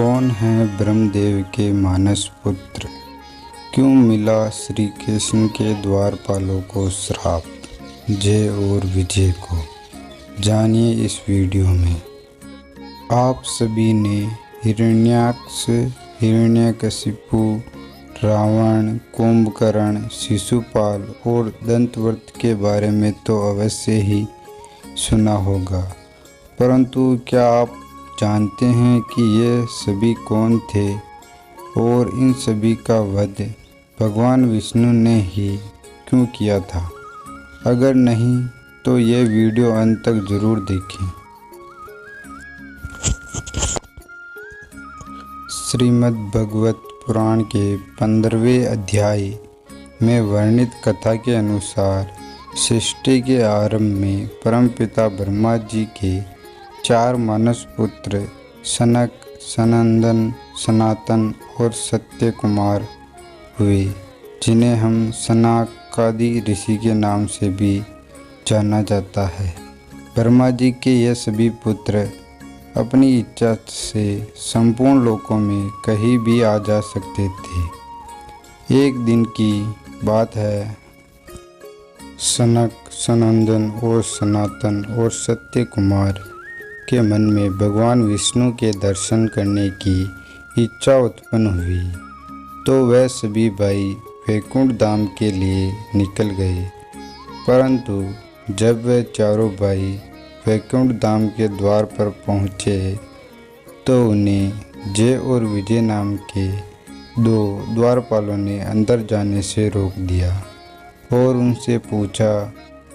कौन है ब्रह्मदेव के मानस पुत्र? क्यों मिला श्री कृष्ण के द्वारपालों को श्राप? जय और विजय को जानिए इस वीडियो में। आप सभी ने हिरण्याक्ष, हिरण्यकशिपु, रावण, कुंभकर्ण, शिशुपाल और दंतवक्र के बारे में तो अवश्य ही सुना होगा, परंतु क्या आप जानते हैं कि ये सभी कौन थे और इन सभी का वध भगवान विष्णु ने ही क्यों किया था? अगर नहीं तो ये वीडियो अंत तक ज़रूर देखें। श्रीमद् भागवत पुराण के 15वें अध्याय में वर्णित कथा के अनुसार सृष्टि के आरंभ में परमपिता ब्रह्मा जी के 4 मानस पुत्र सनक, सनंदन, सनातन और सत्य कुमार हुए, जिन्हें हम सनकादि ऋषि के नाम से भी जाना जाता है। ब्रह्मा जी के ये सभी पुत्र अपनी इच्छा से संपूर्ण लोकों में कहीं भी आ जा सकते थे। एक दिन की बात है, सनक, सनंदन और सनातन और सत्य कुमार के मन में भगवान विष्णु के दर्शन करने की इच्छा उत्पन्न हुई, तो वह सभी भाई वैकुंठ धाम के लिए निकल गए। परंतु जब वे चारों भाई वैकुंठ धाम के द्वार पर पहुँचे तो उन्हें जय और विजय नाम के 2 द्वारपालों ने अंदर जाने से रोक दिया और उनसे पूछा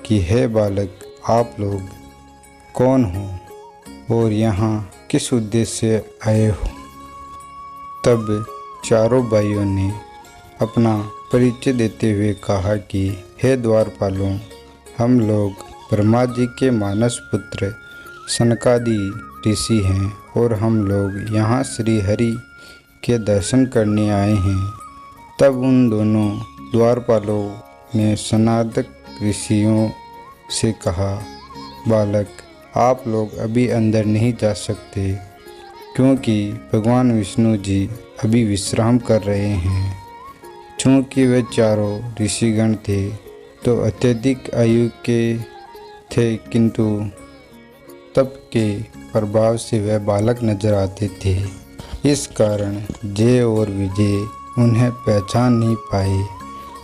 कि हे बालक, आप लोग कौन हो और यहाँ किस उद्देश्य से आए हो? तब चारों भाइयों ने अपना परिचय देते हुए कहा कि हे द्वारपालों, हम लोग ब्रह्मा जी के मानस पुत्र सनकादि ऋषि हैं और हम लोग यहाँ श्री हरि के दर्शन करने आए हैं। तब उन दोनों द्वारपालों ने सनकादिक ऋषियों से कहा, बालक, आप लोग अभी अंदर नहीं जा सकते, क्योंकि भगवान विष्णु जी अभी विश्राम कर रहे हैं। चूँकि वे चारों ऋषिगण थे तो अत्यधिक आयु के थे, किंतु तप के प्रभाव से वह बालक नजर आते थे। इस कारण जय और विजय उन्हें पहचान नहीं पाए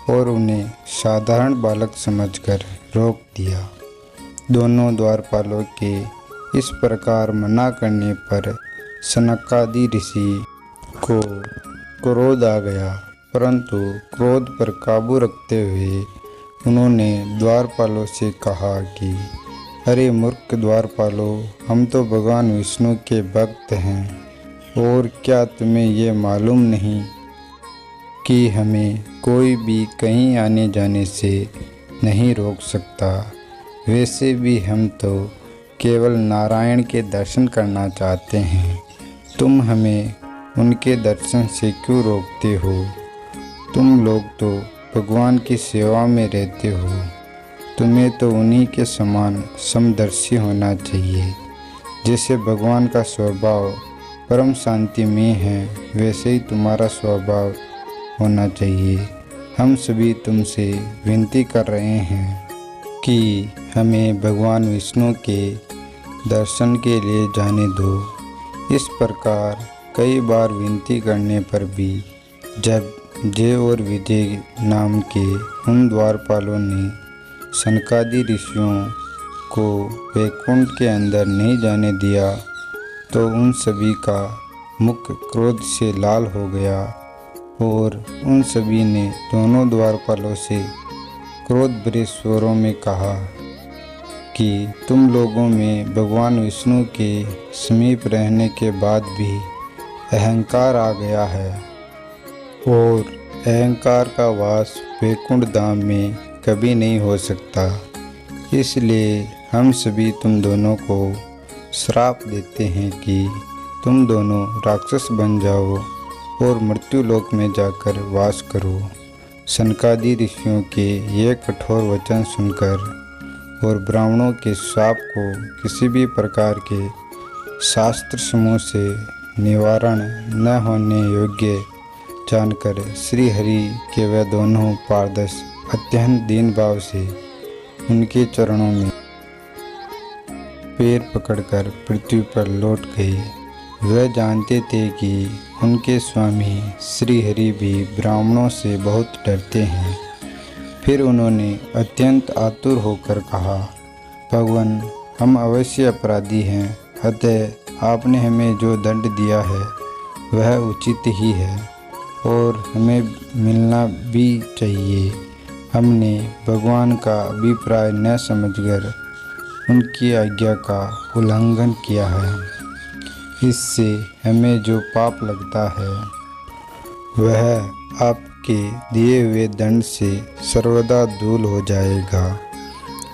और उन्हें साधारण बालक समझकर रोक दिया। दोनों द्वारपालों के इस प्रकार मना करने पर सनकादि ऋषि को क्रोध आ गया, परंतु क्रोध पर काबू रखते हुए उन्होंने द्वारपालों से कहा कि अरे मूर्ख द्वारपालों, हम तो भगवान विष्णु के भक्त हैं और क्या तुम्हें ये मालूम नहीं कि हमें कोई भी कहीं आने जाने से नहीं रोक सकता? वैसे भी हम तो केवल नारायण के दर्शन करना चाहते हैं, तुम हमें उनके दर्शन से क्यों रोकते हो? तुम लोग तो भगवान की सेवा में रहते हो, तुम्हें तो उन्हीं के समान समदर्शी होना चाहिए। जैसे भगवान का स्वभाव परम शांति में है, वैसे ही तुम्हारा स्वभाव होना चाहिए। हम सभी तुमसे विनती कर रहे हैं कि हमें भगवान विष्णु के दर्शन के लिए जाने दो। इस प्रकार कई बार विनती करने पर भी जब जय और विजय नाम के उन द्वारपालों ने सनकादि ऋषियों को वैकुंठ के अंदर नहीं जाने दिया तो उन सभी का मुख क्रोध से लाल हो गया और उन सभी ने दोनों द्वारपालों से क्रोध भरे स्वरों में कहा कि तुम लोगों में भगवान विष्णु के समीप रहने के बाद भी अहंकार आ गया है और अहंकार का वास वैकुंठ धाम में कभी नहीं हो सकता। इसलिए हम सभी तुम दोनों को श्राप देते हैं कि तुम दोनों राक्षस बन जाओ और मृत्यु लोक में जाकर वास करो। सनकादि ऋषियों के ये कठोर वचन सुनकर और ब्राह्मणों के श्राप को किसी भी प्रकार के शास्त्र समूह से निवारण न होने योग्य जानकर श्री हरि के वे दोनों पारदर्श अत्यंत दीन भाव से उनके चरणों में पैर पकड़कर पृथ्वी पर लौट गए। वह जानते थे कि उनके स्वामी श्री हरि भी ब्राह्मणों से बहुत डरते हैं। फिर उन्होंने अत्यंत आतुर होकर कहा, भगवान, हम अवश्य अपराधी हैं, अतः आपने हमें जो दंड दिया है वह उचित ही है और हमें मिलना भी चाहिए। हमने भगवान का अभिप्राय न समझकर उनकी आज्ञा का उल्लंघन किया है। इससे हमें जो पाप लगता है वह आपके दिए हुए दंड से सर्वदा दूर हो जाएगा।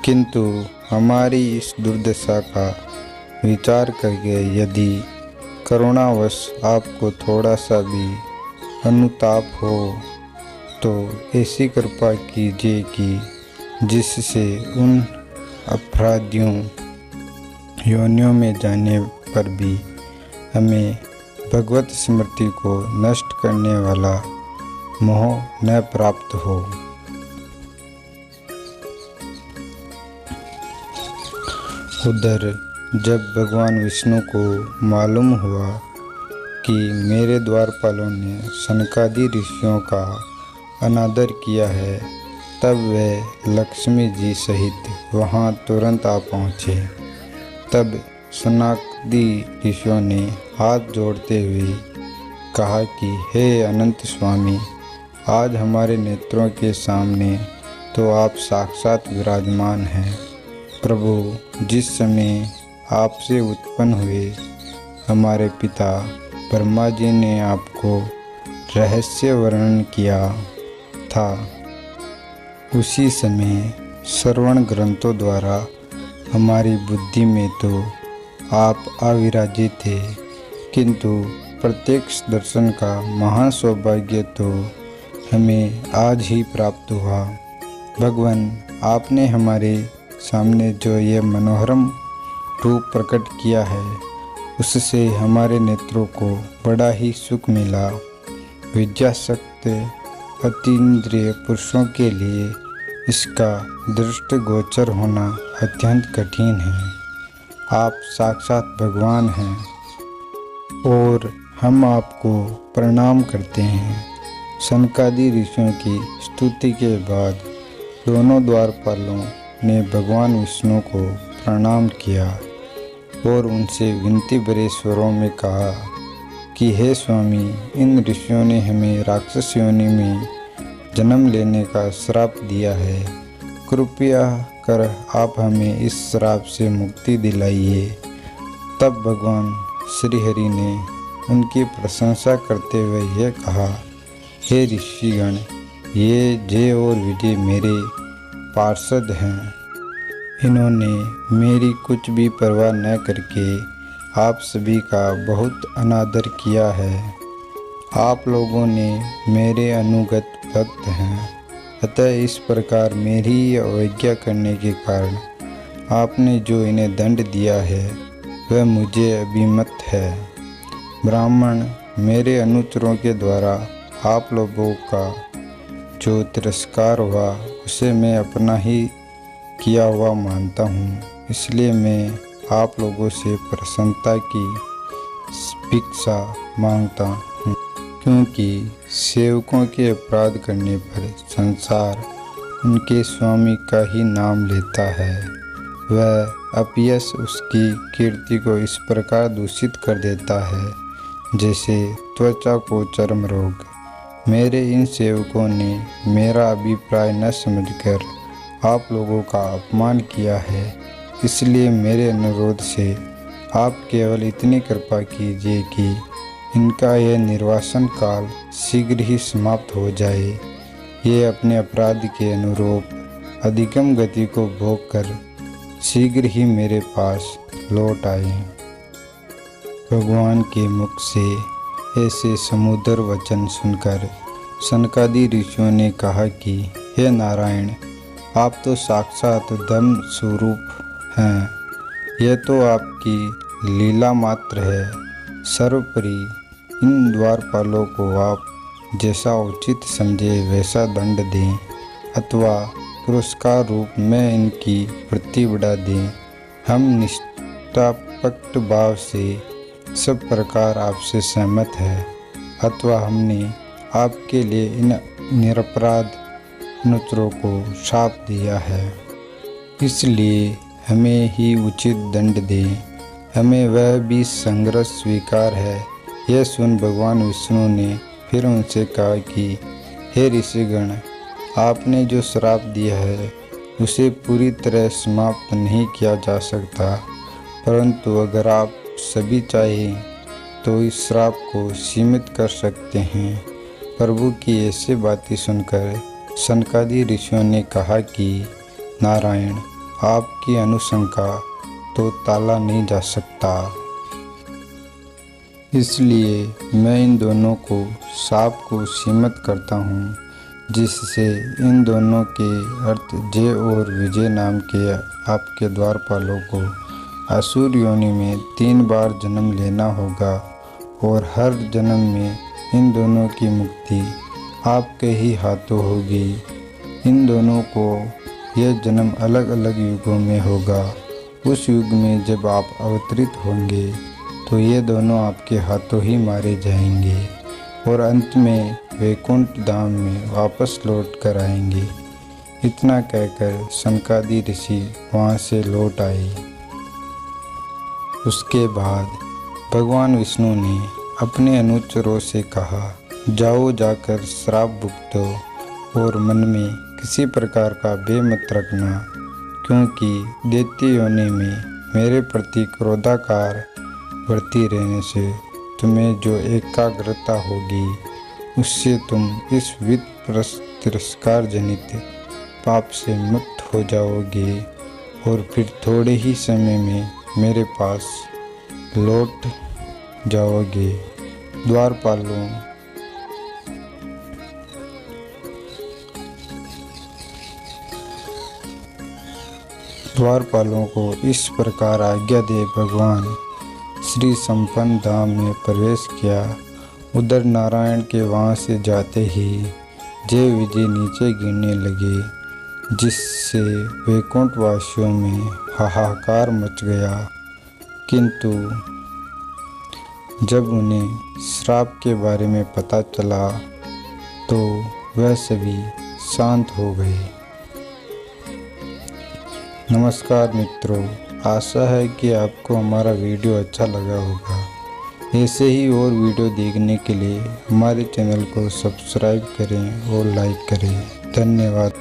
किंतु हमारी इस दुर्दशा का विचार करके यदि करुणावश आपको थोड़ा सा भी अनुताप हो तो ऐसी कृपा कीजिए कि जिससे उन अपराधियों योनियों में जाने पर भी हमें भगवत स्मृति को नष्ट करने वाला मोह न प्राप्त हो। उधर जब भगवान विष्णु को मालूम हुआ कि मेरे द्वारपालों ने सनकादि ऋषियों का अनादर किया है, तब वे लक्ष्मी जी सहित वहाँ तुरंत आ पहुँचे। तब सनकादि ऋषियों ने हाथ जोड़ते हुए कहा कि हे अनंत स्वामी, आज हमारे नेत्रों के सामने तो आप साक्षात विराजमान हैं। प्रभु, जिस समय आपसे उत्पन्न हुए हमारे पिता ब्रह्मा जी ने आपको रहस्य वर्णन किया था, उसी समय श्रवण ग्रंथों द्वारा हमारी बुद्धि में तो आप अविराजित थे, किंतु प्रत्यक्ष दर्शन का महान सौभाग्य तो हमें आज ही प्राप्त हुआ। भगवान, आपने हमारे सामने जो ये मनोहरम रूप प्रकट किया है, उससे हमारे नेत्रों को बड़ा ही सुख मिला। विद्यासक्त अतीन्द्रिय पुरुषों के लिए इसका दृष्टिगोचर होना अत्यंत कठिन है। आप साक्षात भगवान हैं और हम आपको प्रणाम करते हैं। सनकादि ऋषियों की स्तुति के बाद दोनों द्वारपालों ने भगवान विष्णु को प्रणाम किया और उनसे विनती भरे स्वरों में कहा कि हे स्वामी, इन ऋषियों ने हमें राक्षस योनि में जन्म लेने का श्राप दिया है। कृपया कर आप हमें इस श्राप से मुक्ति दिलाइए। तब भगवान श्री हरि ने उनकी प्रशंसा करते हुए यह कहा, हे ऋषिगण, ये जय और विजय मेरे पार्षद हैं। इन्होंने मेरी कुछ भी परवाह न करके आप सभी का बहुत अनादर किया है। आप लोगों ने मेरे अनुगत भक्त हैं, अतः इस प्रकार मेरी अवज्ञा करने के कारण आपने जो इन्हें दंड दिया है वह मुझे अभिमत है। ब्राह्मण, मेरे अनुचरों के द्वारा आप लोगों का जो तिरस्कार हुआ उसे मैं अपना ही किया हुआ मानता हूँ, इसलिए मैं आप लोगों से प्रसन्नता की भिक्षा मांगता हूँ, क्योंकि सेवकों के अपराध करने पर संसार उनके स्वामी का ही नाम लेता है। वह अपयश उसकी कीर्ति को इस प्रकार दूषित कर देता है जैसे त्वचा को चर्म रोग। मेरे इन सेवकों ने मेरा अभिप्राय न समझकर आप लोगों का अपमान किया है, इसलिए मेरे अनुरोध से आप केवल इतनी कृपा कीजिए कि इनका यह निर्वासन काल शीघ्र ही समाप्त हो जाए। ये अपने अपराध के अनुरूप अधिगम गति को भोग कर शीघ्र ही मेरे पास लौट आए। भगवान के मुख से ऐसे समुद्र वचन सुनकर सनकादि ऋषियों ने कहा कि हे नारायण, आप तो साक्षात धम्म स्वरूप हैं। यह तो आपकी लीला मात्र है। सर्वोपरि इन द्वारपालों को आप जैसा उचित समझे वैसा दंड दें अथवा पुरस्कार रूप में इनकी वृत्ति बढ़ा दें। हम निष्पक्ष भाव से सब प्रकार आपसे सहमत है अथवा हमने आपके लिए इन निरपराध अनुचरों को शाप दिया है, इसलिए हमें ही उचित दंड दें। हमें वह भी संघर्ष स्वीकार है। यह सुन भगवान विष्णु ने फिर उनसे कहा कि हे ऋषिगण, आपने जो श्राप दिया है उसे पूरी तरह समाप्त नहीं किया जा सकता, परंतु अगर आप सभी चाहें तो इस श्राप को सीमित कर सकते हैं। प्रभु की ऐसी बातें सुनकर सनकादि ऋषियों ने कहा कि नारायण, आपकी अनुशंका तो टाला नहीं जा सकता, इसलिए मैं इन दोनों को शाप को सीमित करता हूँ, जिससे इन दोनों के अर्थ जय और विजय नाम के आपके द्वारपालों को असुर योनि में 3 बार जन्म लेना होगा और हर जन्म में इन दोनों की मुक्ति आपके ही हाथों होगी। इन दोनों को यह जन्म अलग अलग युगों में होगा। उस युग में जब आप अवतरित होंगे तो ये दोनों आपके हाथों ही मारे जाएंगे और अंत में वैकुंठ धाम में वापस लौट कर आएंगे। इतना कहकर सनकादि ऋषि वहाँ से लौट आए। उसके बाद भगवान विष्णु ने अपने अनुचरों से कहा, जाओ जाकर श्राप भुगतो और मन में किसी प्रकार का भय मत रखना, क्योंकि दैत्य योनि में मेरे प्रति क्रोधाकार बढ़ती रहने से तुम्हें जो एकाग्रता होगी उससे तुम इस वित्त तिरस्कार जनित पाप से मुक्त हो जाओगे और फिर थोड़े ही समय में मेरे पास लौट जाओगे। द्वारपालों को इस प्रकार आज्ञा दे भगवान श्री संपन्न धाम में प्रवेश किया। उधर नारायण के वहाँ से जाते ही जय विजय नीचे गिरने लगे, जिससे वैकुंठ वासियों में हाहाकार मच गया। किंतु जब उन्हें श्राप के बारे में पता चला तो वह सभी शांत हो गए। नमस्कार मित्रों, आशा है कि आपको हमारा वीडियो अच्छा लगा होगा। ऐसे ही और वीडियो देखने के लिए हमारे चैनल को सब्सक्राइब करें और लाइक करें। धन्यवाद।